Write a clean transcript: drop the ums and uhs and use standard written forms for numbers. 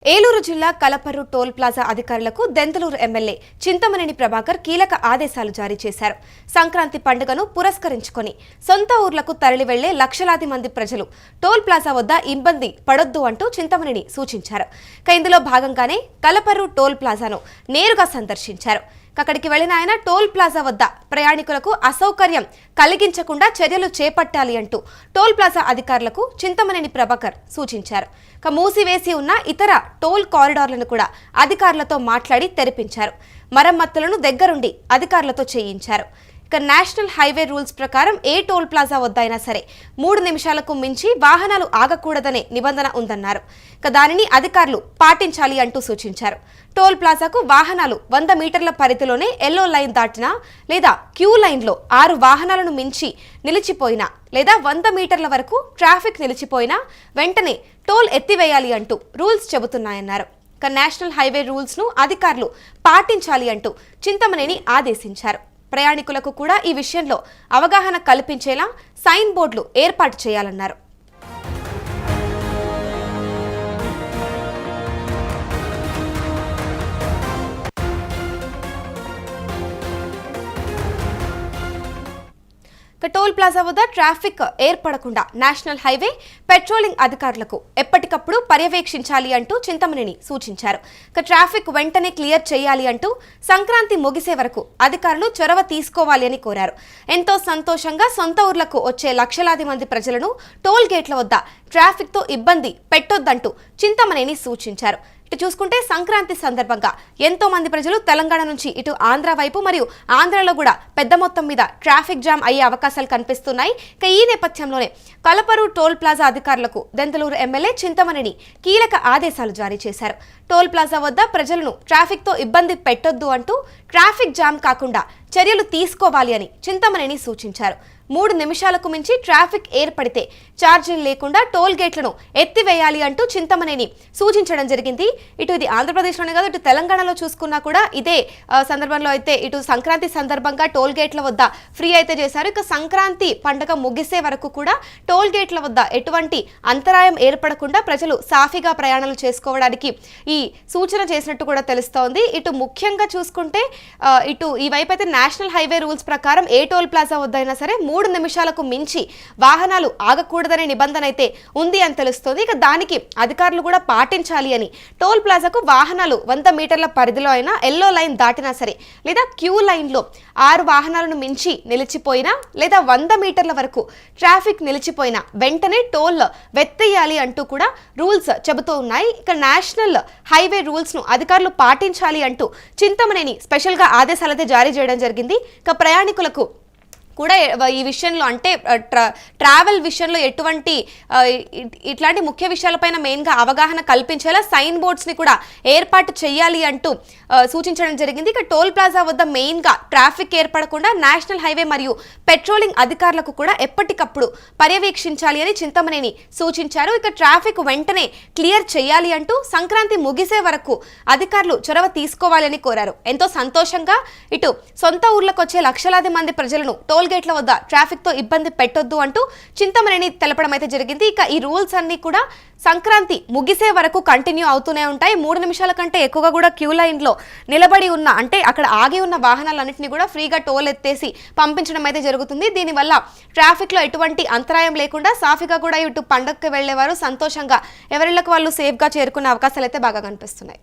ఏలూరు జిల్లా Kalaparru toll plaza అధికారులకు Denduluru MLA Chintamaneni Prabhakar కీలక ఆదేశాలు జారీ చేశారు. సంక్రాంతి పండుగను పురస్కరించుకొని సొంత ఊర్లకు తరలి వెళ్లే లక్షలాది మంది ప్రజలు టోల్ ప్లాజా వద్ద ఇబ్బంది పడొద్దు అంటూ చింతమనేని సూచించారు. ఇందులో భాగంగానే కలపర్రు టోల్ ప్లాజాను నేరుగా సందర్శించారు. అక్కడికి వెళ్లిన ఆయన టోల్ ప్లాజా వద్ద ప్రయాణికులకు అసౌకర్యం కలిగించకుండా చర్యలు చేపట్టాలి అంటూ టోల్ ప్లాజా అధికారులకు చింతమనేని ప్రభాకర్ సూచించారు. మూసివేసి ఉన్న ఇతర టోల్ కారిడార్లను కూడా అధికారులతో మాట్లాడి తెరిపించారు. మరమ్మతులను దగ్గరుండి అధికారులతో చేయించారు. నేషనల్ హైవే రూల్స్ ప్రకారం ఏ టోల్ ప్లాజా వద్ద అయినా సరే 3 నిమిషాలకు మించి వాహనాలు ఆగకూడదనే నిబంధన ఉందన్నారు. దానిని అధికారులు పాటించాలి అంటూ సూచించారు. టోల్ ప్లాజాకు వాహనాలు 100 మీటర్ల పరిధిలోనే ఎల్లో లైన్ దాటినా లేదా క్యూ లైన్లో 6 వాహనాలను మించి నిలిచిపోయినా లేదా 100 మీటర్ల వరకు ట్రాఫిక్ నిలిచిపోయినా వెంటనే టోల్ ఎత్తివేయాలి అంటూ రూల్స్ చెబుతున్నాయన్నారు. నేషనల్ హైవే రూల్స్ ను అధికారులు పాటించాలి అంటూ చింతమనేని ఆదేశించారు. ప్రయాణికులకు కూడా ఈ విషయంలో అవగాహన కల్పించేలా సైన్ బోర్డులు ఏర్పాటు చేయాలన్నారు. టోల్ ప్లాజా వద్ద ట్రాఫిక్ ఏర్పడకుండా నేషనల్ హైవే పెట్రోలింగ్ అధికారులకు ఎప్పటికప్పుడు పర్యవేక్షించాలి అంటూ చింతమనేని సూచించారు. ట్రాఫిక్ వెంటనే క్లియర్ చేయాలి అంటూ సంక్రాంతి ముగిసే వరకు అధికారులు చొరవ తీసుకోవాలి అని కోరారు. ఎంతో సంతోషంగా సొంత ఊర్లకు వచ్చే లక్షలాది మంది ప్రజలను టోల్ గేట్ల వద్ద ట్రాఫిక్ తో ఇబ్బంది పెట్టొద్దంటూ చింతమనేని సూచించారు. ఇటు చూసుకుంటే సంక్రాంతి సందర్భంగా ఎంతో మంది ప్రజలు తెలంగాణ నుంచి ఇటు ఆంధ్ర వైపు మరియు ఆంధ్రలో కూడా పెద్ద మొత్తం మీద ట్రాఫిక్ జామ్ అయ్యే అవకాశాలు కనిపిస్తున్నాయి. ఈ నేపథ్యంలోనే కలపర్రు టోల్ ప్లాజా అధికారులకు దెంతలూరు ఎమ్మెల్యే చింతమనేని కీలక ఆదేశాలు జారీ చేశారు. టోల్ ప్లాజా వద్ద ప్రజలను ట్రాఫిక్ తో ఇబ్బంది పెట్టొద్దు అంటూ ట్రాఫిక్ జామ్ కాకుండా చర్యలు తీసుకోవాలి అని చింతమనేని సూచించారు. 3 నిమిషాలకు మించి ట్రాఫిక్ ఏర్పడితే ఛార్జీలు లేకుండా టోల్ గేట్లను ఎత్తివేయాలి అంటూ చింతమనేని సూచించడం జరిగింది. ఇటు ఇది ఆంధ్రప్రదేశ్లోనే కాదు, ఇటు తెలంగాణలో చూసుకున్నా కూడా ఇదే సందర్భంలో అయితే ఇటు సంక్రాంతి సందర్భంగా టోల్ గేట్ల వద్ద ఫ్రీ అయితే చేశారు. సంక్రాంతి పండుగ ముగిసే వరకు కూడా టోల్ గేట్ల వద్ద ఎటువంటి అంతరాయం ఏర్పడకుండా ప్రజలు సాఫీగా ప్రయాణాలు చేసుకోవడానికి ఈ సూచన చేసినట్టు కూడా తెలుస్తోంది. ఇటు ముఖ్యంగా చూసుకుంటే ఇటు ఈ వైపు అయితే నేషనల్ హైవే రూల్స్ ప్రకారం ఏ టోల్ ప్లాజా వద్ద అయినా సరే 3 నిమిషాలకు మించి వాహనాలు ఆగకూడదనే నిబంధన అయితే ఉంది అని తెలుస్తోంది. దానికి అధికారులు కూడా పాటించాలి అని టోల్ ప్లాజాకు వాహనాలు 100 మీటర్ల పరిధిలో అయినా ఎల్లో లైన్ దాటినా సరే లేదా క్యూ లైన్లో 6 వాహనాలను మించి నిలిచిపోయినా లేదా 100 మీటర్ల వరకు ట్రాఫిక్ నిలిచిపోయినా వెంటనే టోల్ వెత్తేయాలి అంటూ కూడా రూల్స్ చెబుతూ ఉన్నాయి. నేషనల్ హైవే రూల్స్ ను అధికారులు పాటించాలి అంటూ చింతమనేని స్పెషల్ గా ఆదేశాలు అయితే జారీ చేయడం జరిగింది. ప్రయాణికులకు కూడా ఈ విషయంలో అంటే ట్రావెల్ విషయంలో ఎటువంటి ఇట్లాంటి ముఖ్య విషయాలపైన మెయిన్గా అవగాహన కల్పించేలా సైన్ బోర్డ్స్ని కూడా ఏర్పాటు చేయాలి అంటూ సూచించడం జరిగింది. టోల్ ప్లాజా వద్ద మెయిన్గా ట్రాఫిక్ ఏర్పడకుండా నేషనల్ హైవే మరియు పెట్రోలింగ్ అధికారులకు కూడా ఎప్పటికప్పుడు పర్యవేక్షించాలి అని చింతమనేని సూచించారు. ట్రాఫిక్ వెంటనే క్లియర్ చేయాలి అంటూ సంక్రాంతి ముగిసే వరకు అధికారులు చొరవ తీసుకోవాలని కోరారు. ఎంతో సంతోషంగా ఇటు సొంత ఊర్లకు వచ్చే లక్షలాది మంది ప్రజలను టోల్ గేట్ల వద్ద ట్రాఫిక్ తో ఇబ్బంది పెట్టొద్దు అంటూ చింతమనేని తెలపడం అయితే జరిగింది. ఈ రూల్స్ అన్ని కూడా సంక్రాంతి ముగిసే వరకు కంటిన్యూ అవుతూనే ఉంటాయి. 3 నిమిషాల కంటే ఎక్కువగా కూడా క్యూ లైన్ లో నిలబడి ఉన్న అంటే అక్కడ ఆగి ఉన్న వాహనాలన్నింటినీ కూడా ఫ్రీగా టోల్ ఎత్తేసి పంపించడం అయితే జరుగుతుంది. దీనివల్ల ట్రాఫిక్ లో ఎటువంటి అంతరాయం లేకుండా సాఫీగా కూడా ఇటు పండగకి వెళ్లేవారు సంతోషంగా ఎవరిళ్లకు వాళ్ళు సేఫ్ గా చేరుకునే అవకాశాలు అయితే బాగా కనిపిస్తున్నాయి.